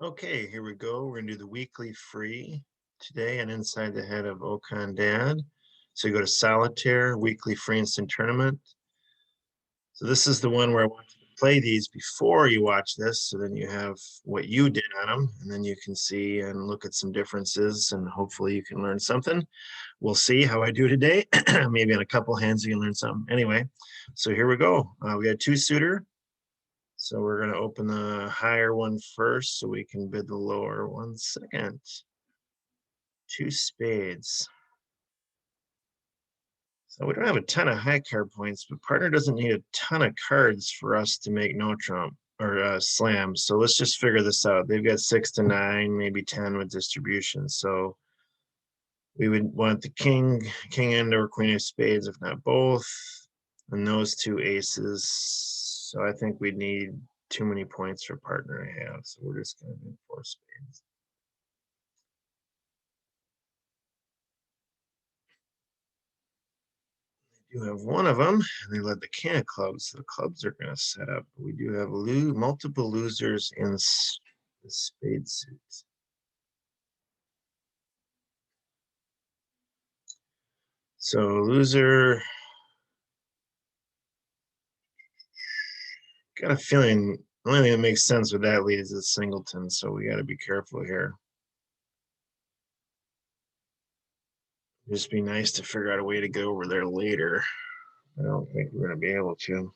Okay, here we go. We're going to do the weekly free today and inside the head of OconDad. So you go to Solitaire, weekly free instant tournament. So this is the one where I want you to play these before you watch this. So then you have what you did on them, and then you can see and look at some differences, and hopefully you can learn something. We'll see how I do today. Maybe in a couple hands you can learn something. Anyway, so here we go. We got two suitor. So we're going to open the higher one first so we can bid the lower. 1 second. Two spades. So we don't have a ton of high card points, but partner doesn't need a ton of cards for us to make no trump or slam. So let's just figure this out. They've got 6 to 9, maybe 10 with distribution. So we would want the king and or queen of spades, if not both, and those two aces. So I think we'd need too many points for partner to have. So we're just going to do 4 spades. They do have one of them, and they led the king of clubs. So the clubs are going to set up. We do have multiple losers in the spade suits. So loser, got a feeling the only thing that makes sense with that lead is a singleton, so we got to be careful here. Just be nice to figure out a way to get over there later. I don't think we're going to be able to.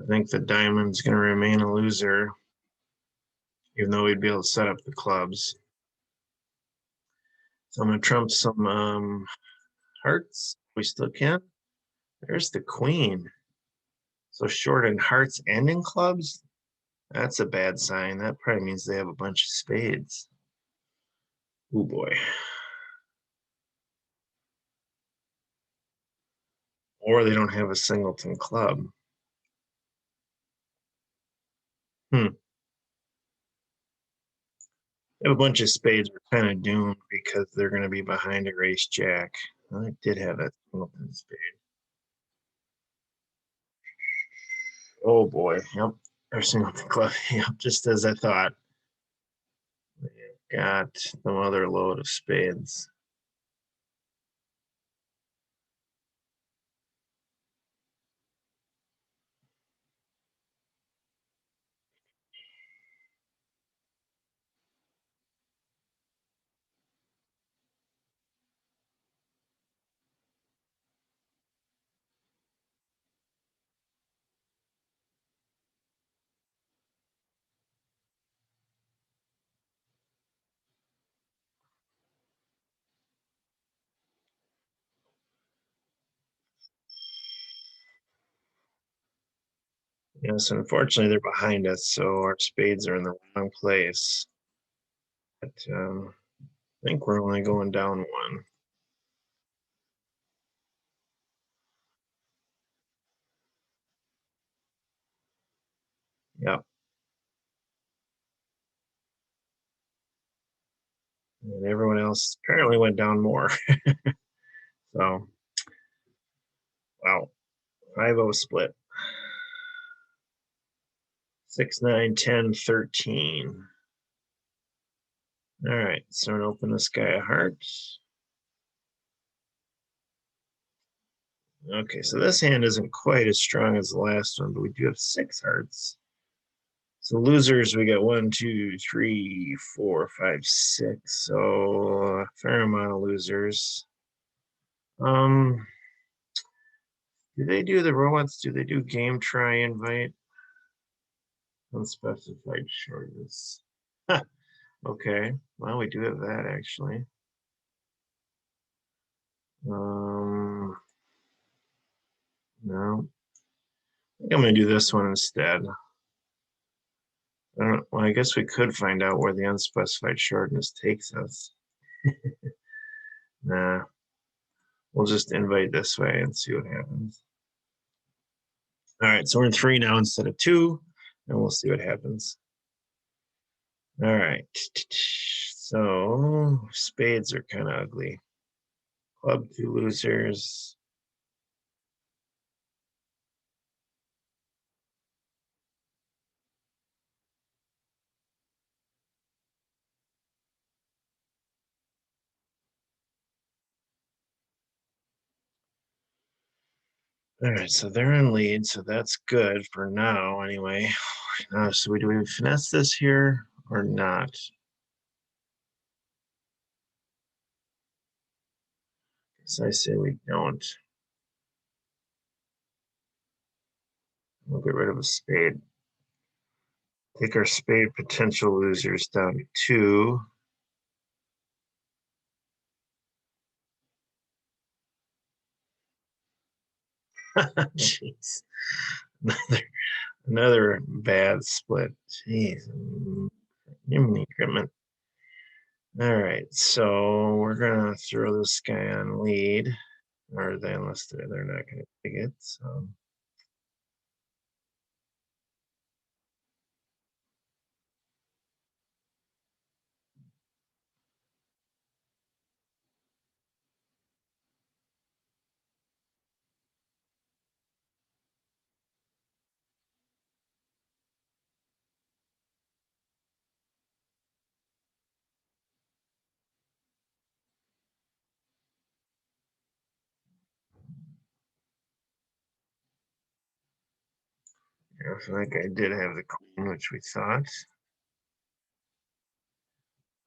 I think the diamond's going to remain a loser, even though we'd be able to set up the clubs. So I'm going to trump some hearts. We still can. There's the queen. So short in hearts and in clubs? That's a bad sign. That probably means they have a bunch of spades. Oh boy. Or they don't have a singleton club. They have a bunch of spades. We're kind of doomed because they're going to be behind a race jack. I did have that singleton spade. Oh boy. Yep. Or singleton club. Yep. Just as I thought. They've got some other load of spades. Yes, unfortunately, they're behind us, so our spades are in the wrong place. But I think we're only going down one. Yep. And everyone else apparently went down more. So, wow. 5-0 split. 6, 9, 10, 13. All right, so I'm going to open this guy a heart. Okay, so this hand isn't quite as strong as the last one, but we do have 6 hearts. So losers, we got 1, 2, 3, 4, 5, 6. So a fair amount of losers. Do they do the robots? Do they do game try invite? Unspecified shortness. Okay, well, we do have that actually. No, I think I'm gonna do this one instead. Well, I guess we could find out where the unspecified shortness takes us. Nah, we'll just invite this way and see what happens. All right, so we're in 3 now instead of 2, and we'll see what happens. All right, so spades are kind of ugly. Club 2 losers. All right, so they're in lead, so that's good for now anyway. So do we finesse this here or not? So I say we don't. We'll get rid of a spade. Take our spade potential losers down to 2. Jeez. Another bad split. Jeez. All right, so we're gonna throw this guy on lead, or they unless they're not gonna take it. So I feel like I did have the queen, which we thought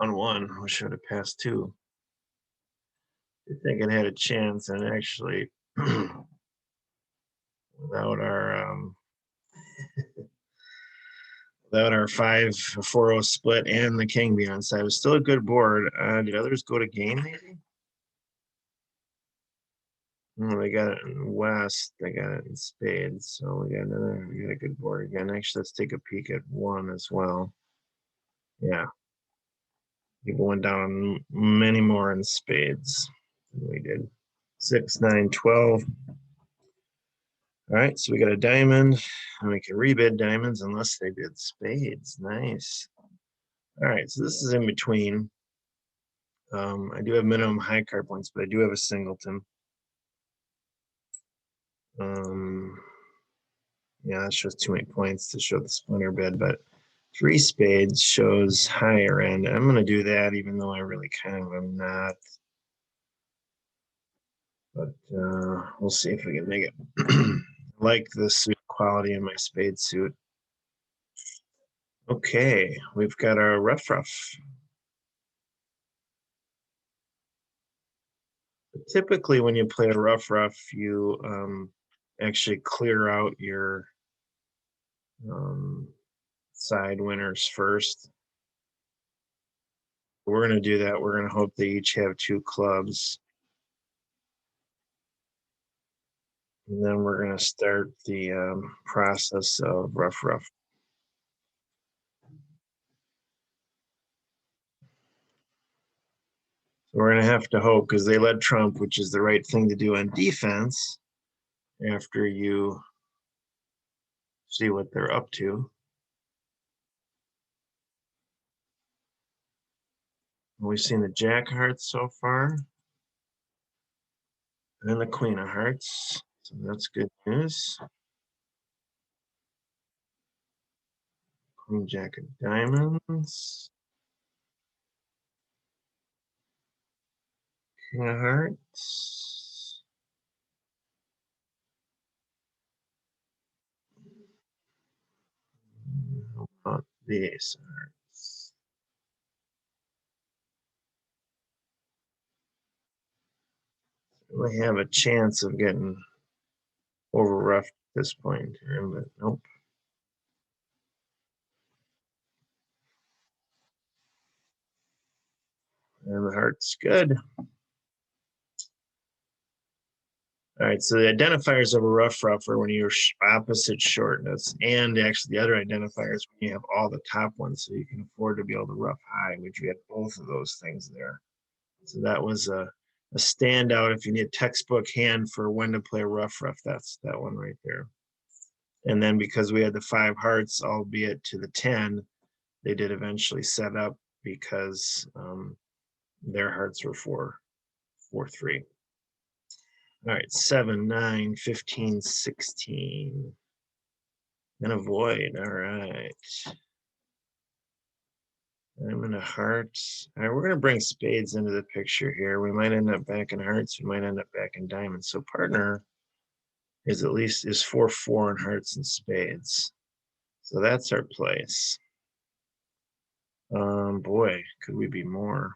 on 1. We should have passed 2. I think it had a chance, and actually, without our 5-4-0 split and the king being on side, it was still a good board. Did others go to game maybe? Oh, they got it in west. They got it in spades. So we got a good board again. Actually, let's take a peek at 1 as well. Yeah. People went down many more in spades than we did. 6, 9, 12. All right, so we got a diamond, and we can rebid diamonds unless they bid spades. Nice. All right, so this is in between. I do have minimum high card points, but I do have a singleton. Yeah, that shows too many points to show the splinter bid, but 3 spades shows higher end. I'm going to do that, even though I really kind of am not. But we'll see if we can make it. I like the suit quality in my spade suit. Okay, we've got our rough. Typically, when you play a rough, you actually clear out your side winners first. We're going to do that. We're going to hope they each have 2 clubs. And then we're going to start the process of rough. So we're going to have to hope, because they led trump, which is the right thing to do on defense after you see what they're up to. We've seen the jack of hearts so far, and the queen of hearts. So that's good news. Queen, jack of diamonds. King of hearts. How about the ace of hearts? We have a chance of getting over rough at this point, but nope. And the heart's good. All right, so the identifiers of a rough are when you're opposite shortness, and actually the other identifiers when you have all the top ones, so you can afford to be able to rough high, which you had both of those things there. So that was a standout. If you need a textbook hand for when to play rough, that's that one right there. And then because we had the 5 hearts, albeit to the 10, they did eventually set up because their hearts were 4-3. All right, 7, 9, 15, 16. And avoid. All right. Diamond of hearts. All right, we're going to bring spades into the picture here. We might end up back in hearts. We might end up back in diamonds. So partner is 4-4 in hearts and spades. So that's our place. Boy, could we be more?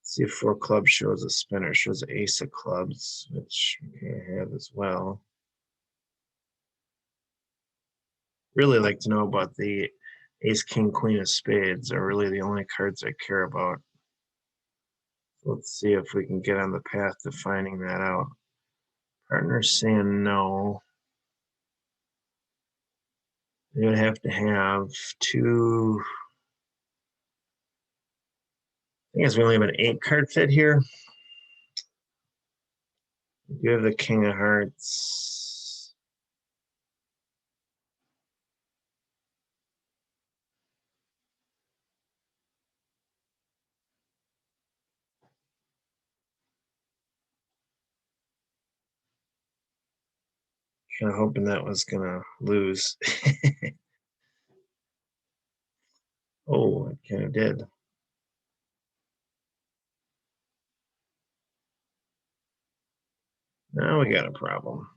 Let's see if 4 clubs shows a spinner, shows an ace of clubs, which we have as well. Really like to know about the ace, king, queen of spades are really the only cards I care about. Let's see if we can get on the path to finding that out. Partner's saying no. You would have to have 2. I guess we only have an 8 card fit here. You have the king of hearts. Kind of hoping that was gonna lose. Oh, it kind of did. Now we got a problem.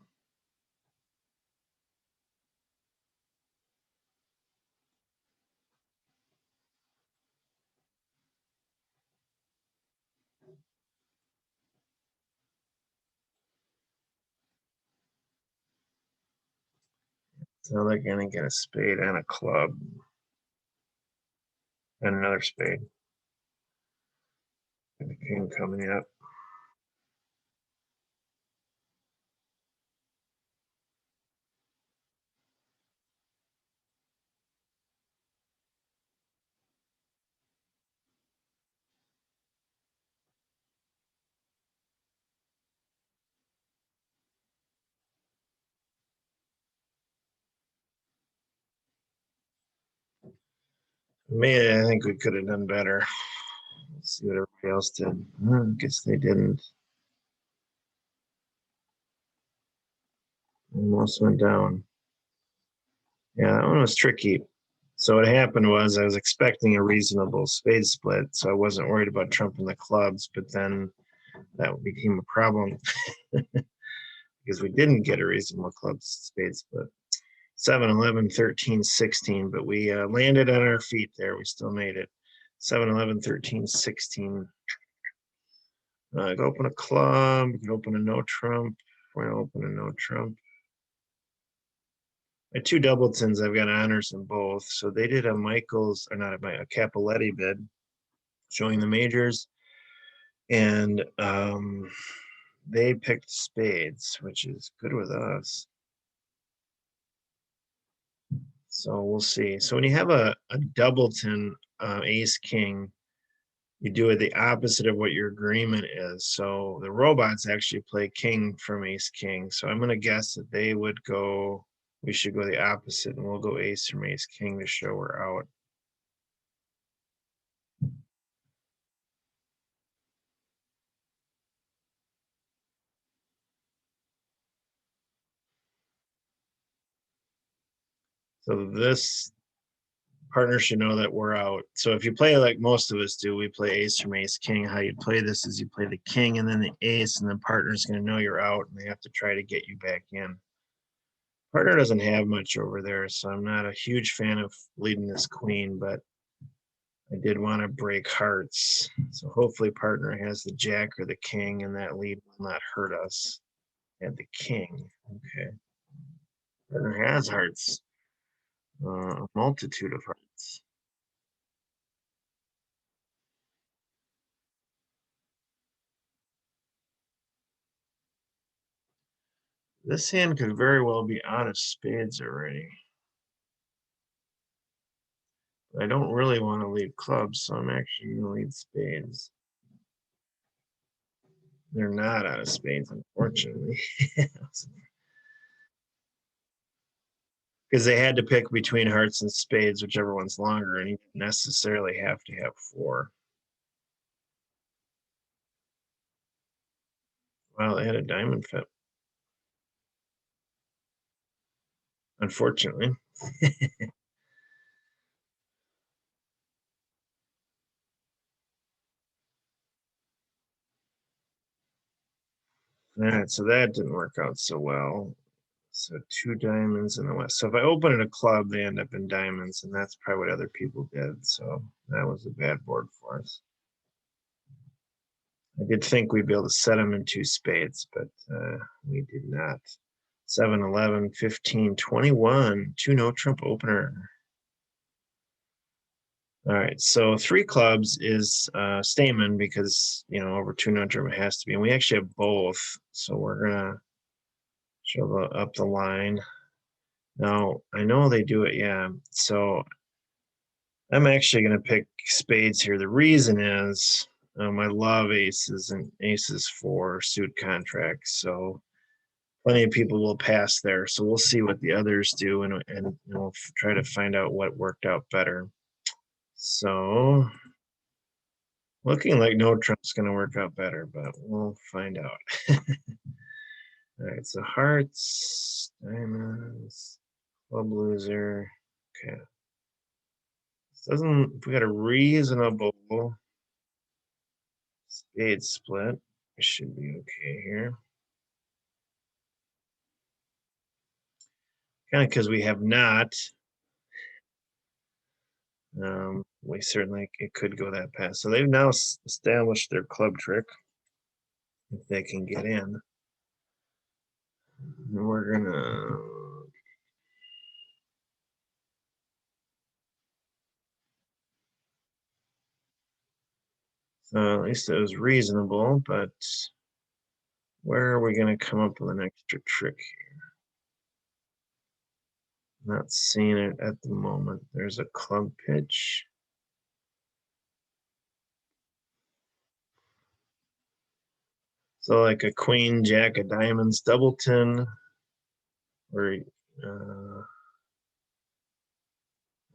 So they're gonna get a spade and a club and another spade. And the king coming up. Man, I think we could have done better. Let's see what everybody else did. I guess they didn't. Almost went down. Yeah, that one was tricky. So what happened was I was expecting a reasonable spade split, so I wasn't worried about trumping the clubs, but then that became a problem because we didn't get a reasonable club spade split. 7, 11, 13, 16, but we landed on our feet there. We still made it. 7, 11, 13, 16. I can open a club. We can open a no trump. We're going to open a no trump. My 2 doubletons, I've got honors in both. So they did a Michaels, or not a Capoletti bid showing the majors. And they picked spades, which is good with us. So we'll see. So when you have a doubleton, ace king, you do it the opposite of what your agreement is. So the robots actually play king from ace king. So I'm going to guess that they would go, we should go the opposite, and we'll go ace from ace king to show we're out. So this partner should know that we're out. So if you play like most of us do, we play ace from ace king. How you play this is you play the king and then the ace, and then partner's going to know you're out, and they have to try to get you back in. Partner doesn't have much over there, so I'm not a huge fan of leading this queen, but I did want to break hearts. So hopefully partner has the jack or the king, and that lead will not hurt us. And the king. Okay. Partner has hearts. A multitude of hearts. This hand could very well be out of spades already. I don't really want to lead clubs, so I'm actually going to lead spades. They're not out of spades, unfortunately. Because they had to pick between hearts and spades, whichever one's longer, and you didn't necessarily have to have 4. Well, they had a diamond fit. Unfortunately. All right, so that didn't work out so well. So 2 diamonds in the west. So if I open at a club, they end up in diamonds, and that's probably what other people did. So that was a bad board for us. I did think we'd be able to set them in 2 spades, but we did not. 7, 11, 15, 21, 2 no trump opener. All right, so 3 clubs is Stamen because, over 2 no trump it has to be. And we actually have both, so we're going to show up the line. Now, I know they do it, yeah. So I'm actually going to pick spades here. The reason is I love aces and aces for suit contracts. So plenty of people will pass there. So we'll see what the others do, and we'll try to find out what worked out better. So looking like no trump's going to work out better, but we'll find out. All right, so hearts, diamonds, club loser. Okay. If we got a reasonable spade split, we should be okay here. Kind of because we have not. We certainly, it could go that path. So they've now established their club trick. If they can get in, and we're gonna. So at least it was reasonable, but where are we gonna come up with an extra trick here? Not seeing it at the moment. There's a club pitch. So like a queen, jack of diamonds, doubleton, or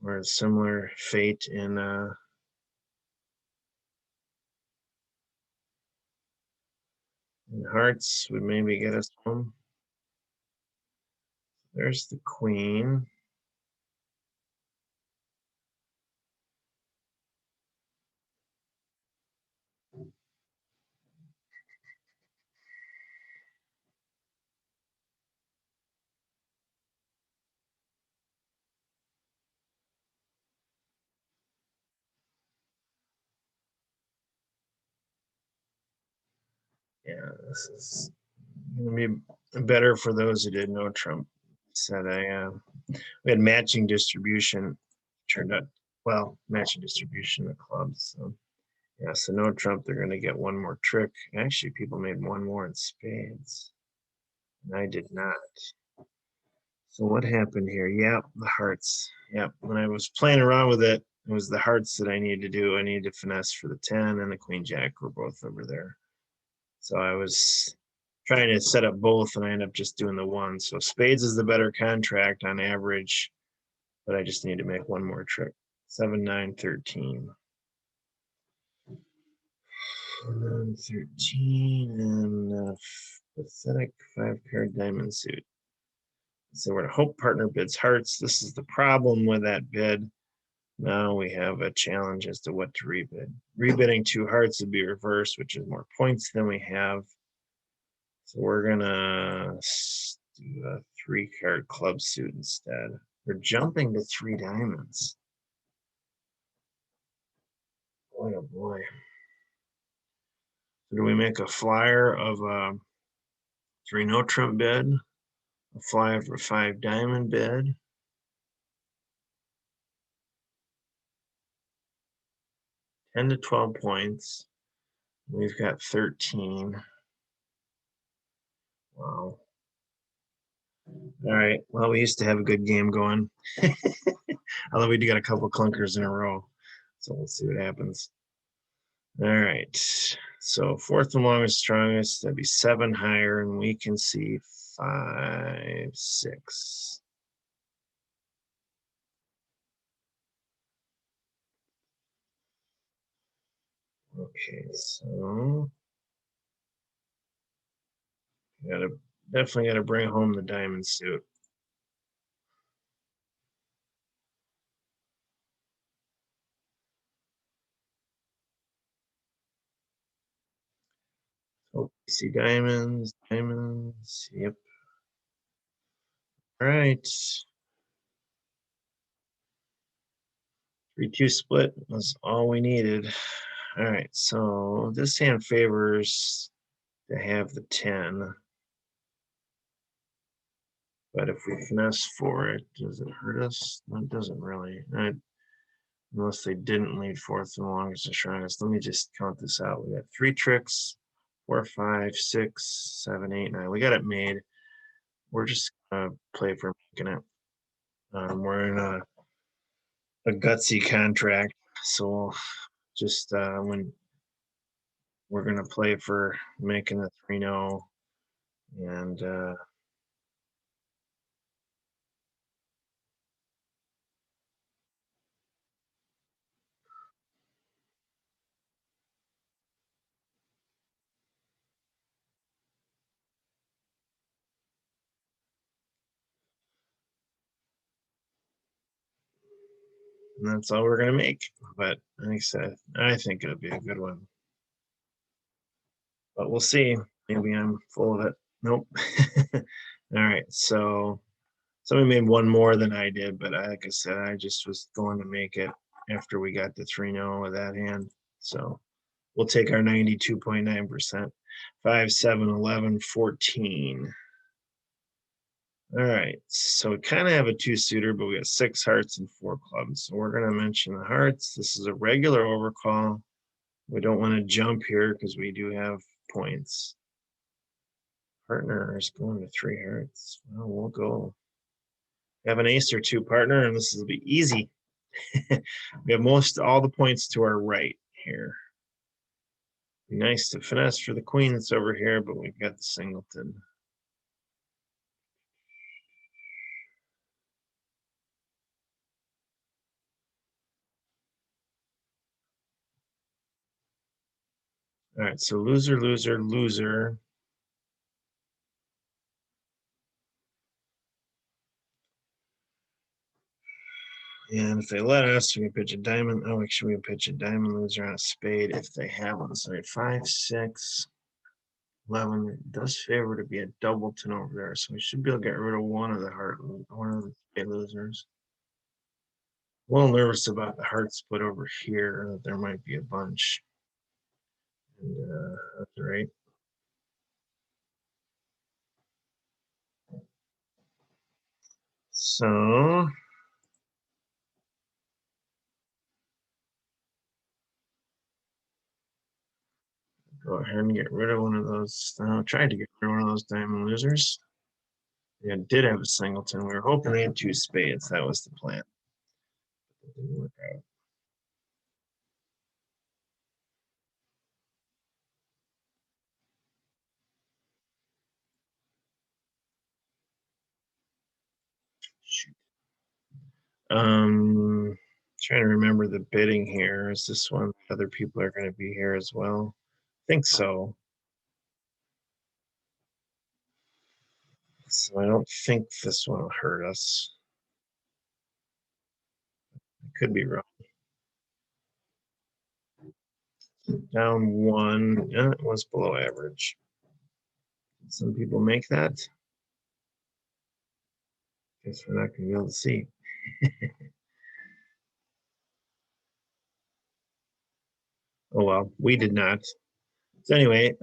a similar fate in hearts would maybe get us home. There's the queen. Yeah, this is gonna be better for those who didn't know Trump said we had matching distribution. Turned out matching distribution of clubs. So yeah, so no Trump, they're gonna get one more trick. Actually, people made one more in spades, and I did not. So what happened here? Yep, the hearts. Yep, when I was playing around with it, it was the hearts that I needed to do. I needed to finesse for the 10, and the queen jack were both over there. So I was trying to set up both, and I ended up just doing the one. So spades is the better contract on average, but I just need to make one more trick. 7, 9, 13. 9, 13, and pathetic 5-pair diamond suit. So we're to hope partner bids hearts. This is the problem with that bid. Now we have a challenge as to what to rebid. Rebidding 2 hearts would be reversed, which is more points than we have. So we're gonna do a 3-card club suit instead. We're jumping to 3 diamonds. Boy, oh boy. So do we make a flyer of a 3 no trump bid, a flyer for 5 diamond bid, 10 to 12 points. We've got 13. Wow. All right. Well, we used to have a good game going. Although we do got a couple clunkers in a row. So we'll see what happens. All right. So fourth and longest, strongest, that'd be 7 higher, and we can see 5, 6. Okay, so definitely gotta bring home the diamond suit. See diamonds, diamonds. Yep. All right. 3-2 split was all we needed. All right. So this hand favors to have the 10. But if we finesse for it, does it hurt us? No, it doesn't really. Unless they didn't lead fourth and longest and strongest. Let me just count this out. We got 3 tricks, 4, 5, 6, 7, 8, 9. We got it made. We're just gonna play for making it. We're in a gutsy contract, so we'll just when we're gonna play for making the 3-0, and that's all we're gonna make. But like I said, I think it'll be a good one. But we'll see. Maybe I'm full of it. Nope. All right, so somebody made one more than I did, but like I said, I just was going to make it after we got the 3-0 with that hand. So we'll take our 92.9%. 5, 7, 11, 14. All right, so we kind of have a 2-suiter, but we got 6 hearts and 4 clubs. So we're going to mention the hearts. This is a regular overcall. We don't want to jump here because we do have points. Partner is going to 3 hearts. Well, we'll go. We have an ace or 2 partner, and this will be easy. We have all the points to our right here. Be nice to finesse for the queen that's over here, but we've got the singleton. All right, so loser, loser, loser. And if they let us, we can pitch a diamond. Oh, actually, we can pitch a diamond loser on a spade if they have one. So 5, 6, 11. It does favor to be a doubleton over there. So we should be able to get rid of one of the spade losers. A little nervous about the heart split over here. There might be a bunch. And that's right. So go ahead and get rid of one of those. Tried to get rid of one of those diamond losers. Yeah, did have a singleton. We were hoping they had 2 spades. That was the plan. It didn't work out. Shoot. Trying to remember the bidding here. Is this one? Other people are going to be here as well. I think so. So I don't think this one will hurt us. I could be wrong. Down 1. Yeah, it was below average. Some people make that. Guess we're not going to be able to see. Oh well, we did not. So anyway,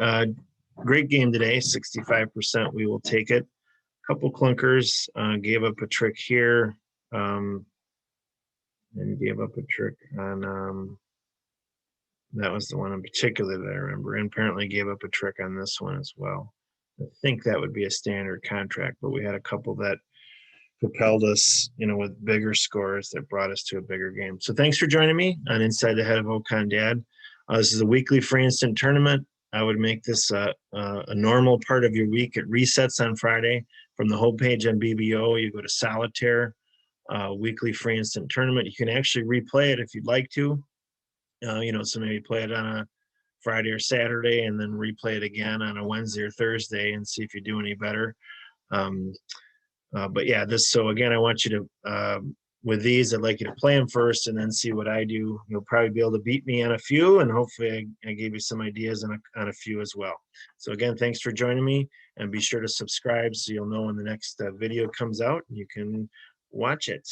great game today. 65%. We will take it. Couple clunkers. Gave up a trick here, and gave up a trick on. That was the one in particular that I remember, and apparently gave up a trick on this one as well. I think that would be a standard contract, but we had a couple that propelled us, with bigger scores that brought us to a bigger game. So thanks for joining me on Inside the Head of OconDad. This is a weekly free instant tournament. I would make this a normal part of your week. It resets on Friday from the homepage on BBO. You go to Solitaire, weekly free instant tournament. You can actually replay it if you'd like to. So maybe play it on a Friday or Saturday and then replay it again on a Wednesday or Thursday and see if you do any better. But yeah, so again, I want you to with these, I'd like you to play them first and then see what I do. You'll probably be able to beat me on a few, and hopefully I gave you some ideas on a few as well. So again, thanks for joining me, and be sure to subscribe so you'll know when the next video comes out and you can watch it.